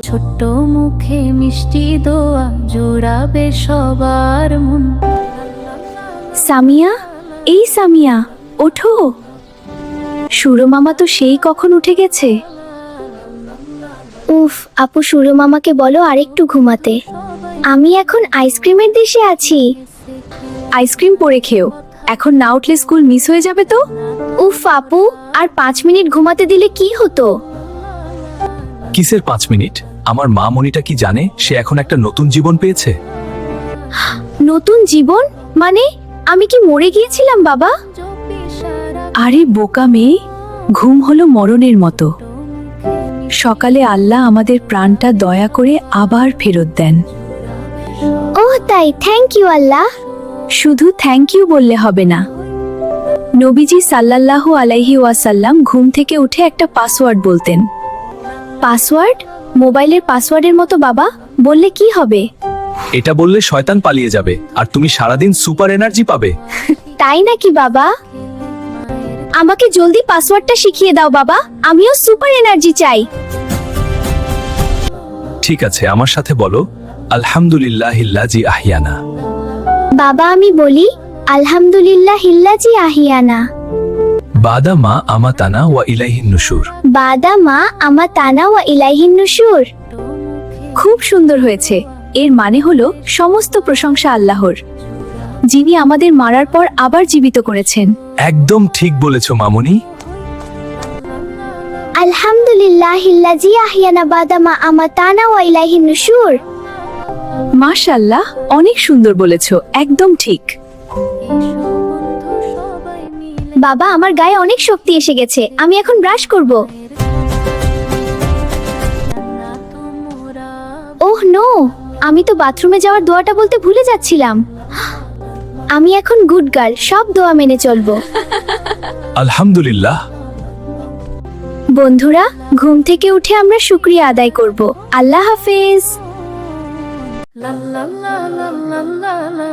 ছোট্ট মুখে মিষ্টি দোয়া জোড়াবে সবার মন। সামিয়া, এই সামিয়া, ওঠো। সুরো মামা তো সেই কখন উঠে গেছে। উফ, আপু সুরো মামাকে বলো আরেকটু ঘুমাতে। আমি এখন আইসক্রিমের দেশে আছি। আইসক্রিম পরে খেও, এখন না উঠলে স্কুল মিস হয়ে যাবে তো। উফ আপু, আর 5 মিনিট ঘুমাতে দিলে কি হতো? কিসের 5 মিনিট? আমার মা মনিটা কি জানে সে এখন একটা নতুন জীবন পেয়েছে? নতুন জীবন মানে? আমি কি মরে গিয়েছিলাম বাবা? আরে বোকা মেয়ে, ঘুম হলো মরণের মতো। সকালে আল্লাহ আমাদের প্রাণটা দয়া করে আবার ফেরত দেন। ওহ তাই, থ্যাংক ইউ আল্লাহ। শুধু থ্যাংক ইউ বললে হবে না। নবীজি সাল্লাল্লাহু আলাইহি ওয়াসাল্লাম ঘুম থেকে উঠে একটা পাসওয়ার্ড বলতেন। পাসওয়ার্ড? মোবাইলের পাসওয়ার্ডের মতো বাবা, বললে কি হবে? এটা বললে শয়তান পালিয়ে যাবে আর তুমি সারাদিন সুপার এনার্জি পাবে। তাই নাকি বাবা? আমাকে জলদি পাসওয়ার্ডটা শিখিয়ে দাও বাবা, আমিও সুপার এনার্জি চাই। ঠিক আছে, আমার সাথে বলো, আলহামদুলিল্লাহিল্লাজি আহিয়ানা। বাবা আমি বলি, আলহামদুলিল্লাহিল্লাজি আহিয়ানা বাদা মা আমাতানা ওয়া ইলাইহিন নুশুর। বাদা মা আমাতানা ওয়া ইলাইহিন নুশুর। খুব সুন্দর হয়েছে। এর মানে হলো সমস্ত প্রশংসা আল্লাহর, যিনি আমাদের মারার পর আবার জীবিত করেছেন। একদম ঠিক বলেছো মামুনি। আলহামদুলিল্লাহিল্লাজি আহিয়ানা বাদা মা আমাতানা ওয়া ইলাইহিন নুশুর। মাশাআল্লাহ, অনেক সুন্দর বলেছো, একদম ঠিক। বাবা আমার গায়ে অনেক শক্তি এসে গেছে, আমি এখন ব্রাশ করব। ওহ নো, আমি তো বাথরুমে যাওয়ার দোয়াটা বলতে ভুলে যাচ্ছিলাম। আমি এখন গুড গার্ল, সব দোয়া মেনে চলবো। আলহামদুলিল্লাহ। বন্ধুরা, ঘুম থেকে উঠে আমরা শুকরিয়া আদায় করব। আল্লাহ হাফেজ। লা লা লা লা লা লা।